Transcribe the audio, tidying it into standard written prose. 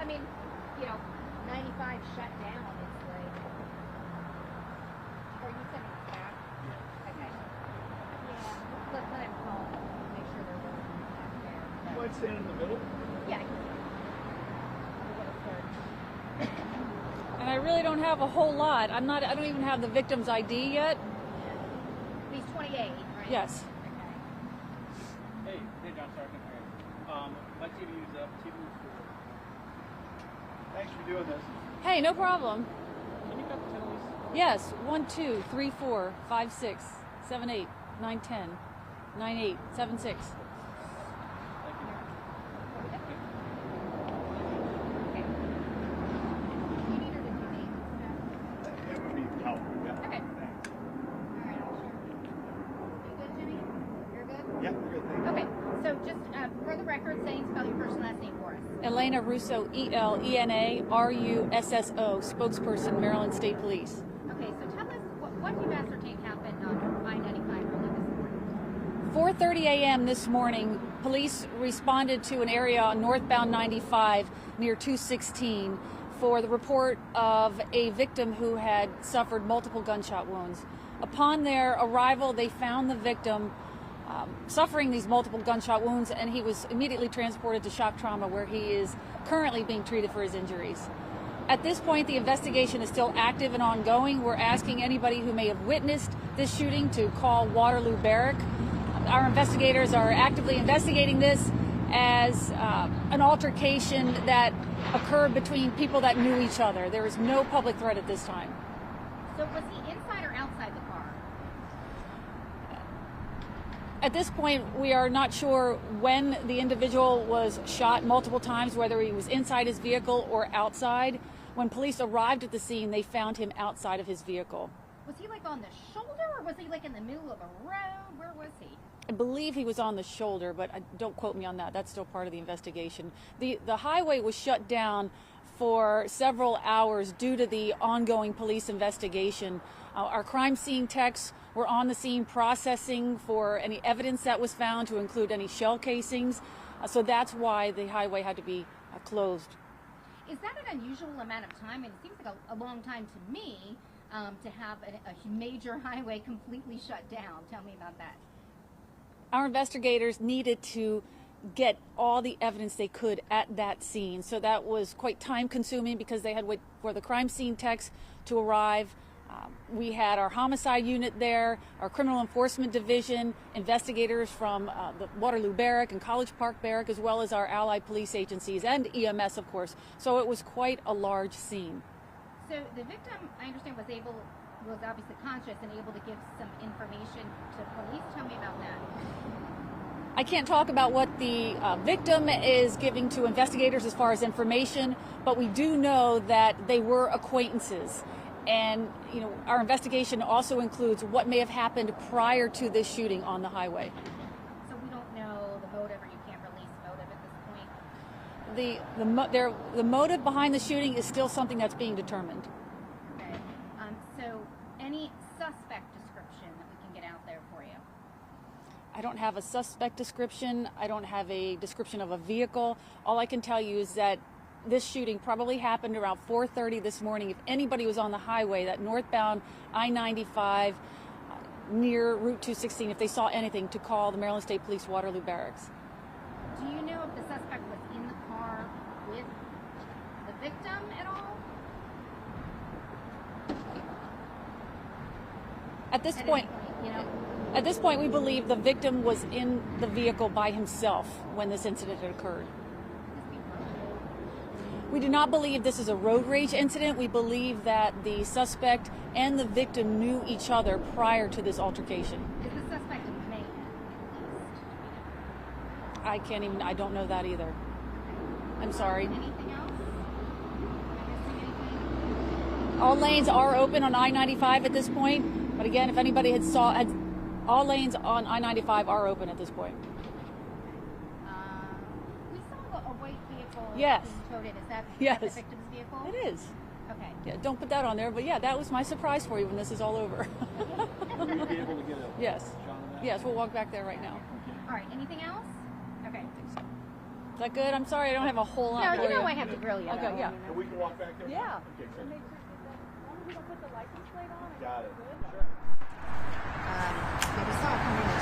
mean, 95 shut down. It's like, are you sending us back? Yeah. Okay. Yeah. Let him call. Make sure they're working back there. You might stand in the middle. Yeah. And I really don't have a whole lot. I don't even have the victim's ID yet. He's 28, right? Yes. Hey, John Sarkin here. My TV is up. TV is full. Thanks for doing this. Hey, no problem. Can you cut the penalties? Yes, 1, 2, 3, 4, 5, 6, 7, 8, 9, 10, 9, 8, 7, 6. Thank you. You need her to do names. It would be helpful, yeah. Okay. Thanks. All right, I'll share. You good, Jimmy? You're good? Yeah, we're good. Thank you. Okay, so just for the record, say and spell your first and last name for us. Elena Russo, E-L-E-N-A-R-U-S-S-O, spokesperson, Maryland State Police. Okay, so tell us what you ascertained happened on I-95 early this morning. 4:30 a.m. this morning, police responded to an area on northbound 95 near 216 for the report of a victim who had suffered multiple gunshot wounds. Upon their arrival, they found the victim suffering these multiple gunshot wounds, and he was immediately transported to shock trauma, where he is currently being treated for his injuries. At this point, the investigation is still active and ongoing. We're asking anybody who may have witnessed this shooting to call Waterloo Barrack. Our investigators are actively investigating this as an altercation that occurred between people that knew each other. There is no public threat at this time. So was he inside or outside the car? At this point, we are not sure when the individual was shot multiple times, whether he was inside his vehicle or outside. When police arrived at the scene, they found him outside of his vehicle. Was he like on the shoulder, or was he like in the middle of a road? Where was he? I believe he was on the shoulder, but don't quote me on that. That's still part of the investigation. The highway was shut down for several hours due to the ongoing police investigation. Our crime scene techs were on the scene processing for any evidence that was found, to include any shell casings. So that's why the highway had to be closed. Is that an unusual amount of time? And it seems like a long time to me to have a major highway completely shut down. Tell me about that. Our investigators needed to get all the evidence they could at that scene. So that was quite time consuming, because they had to wait for the crime scene techs to arrive. We had our homicide unit there, our criminal enforcement division, investigators from the Waterloo Barrack and College Park Barrack, as well as our allied police agencies and EMS, of course. So it was quite a large scene. So the victim, I understand, was obviously conscious and able to give some information to police. Tell me about that. I can't talk about what the victim is giving to investigators as far as information, but we do know that they were acquaintances. And, our investigation also includes what may have happened prior to this shooting on the highway. So we don't know the motive, or you can't release motive at this point? The motive behind the shooting is still something that's being determined. Okay. So any suspect description that we can get out there for you? I don't have a suspect description. I don't have a description of a vehicle. All I can tell you is that this shooting probably happened around 4:30 this morning. If anybody was on the highway, that northbound I-95 near Route 216, if they saw anything, to call the Maryland State Police Waterloo Barracks. Do you know if the suspect was in the car with the victim at all? At this point, At this point, we believe the victim was in the vehicle by himself when this incident had occurred. We do not believe this is a road rage incident. We believe that the suspect and the victim knew each other prior to this altercation. Is the suspect a man, at least? I don't know that either. I'm sorry. Anything else? Am I missing anything? All lanes are open on I-95 at this point. But again, if anybody all lanes on I-95 are open at this point. We saw a white vehicle Yes. being towed in. Is that Yes. the victim's vehicle? It is. Okay. Yeah, don't put that on there, but yeah, that was my surprise for you when this is all over. Will you be able to get a Yes. shot of that? Yes, we'll walk back there right now. All right. Anything else? Okay. Is that good? I'm sorry, I don't have a whole lot No, for you know I have to grill you. Okay, though. yeah. And we can walk back there? Yeah. Okay, And good. make sure that, as long as we don't put the license plate on. Got it. Good. Sure. Yeah, we saw it coming in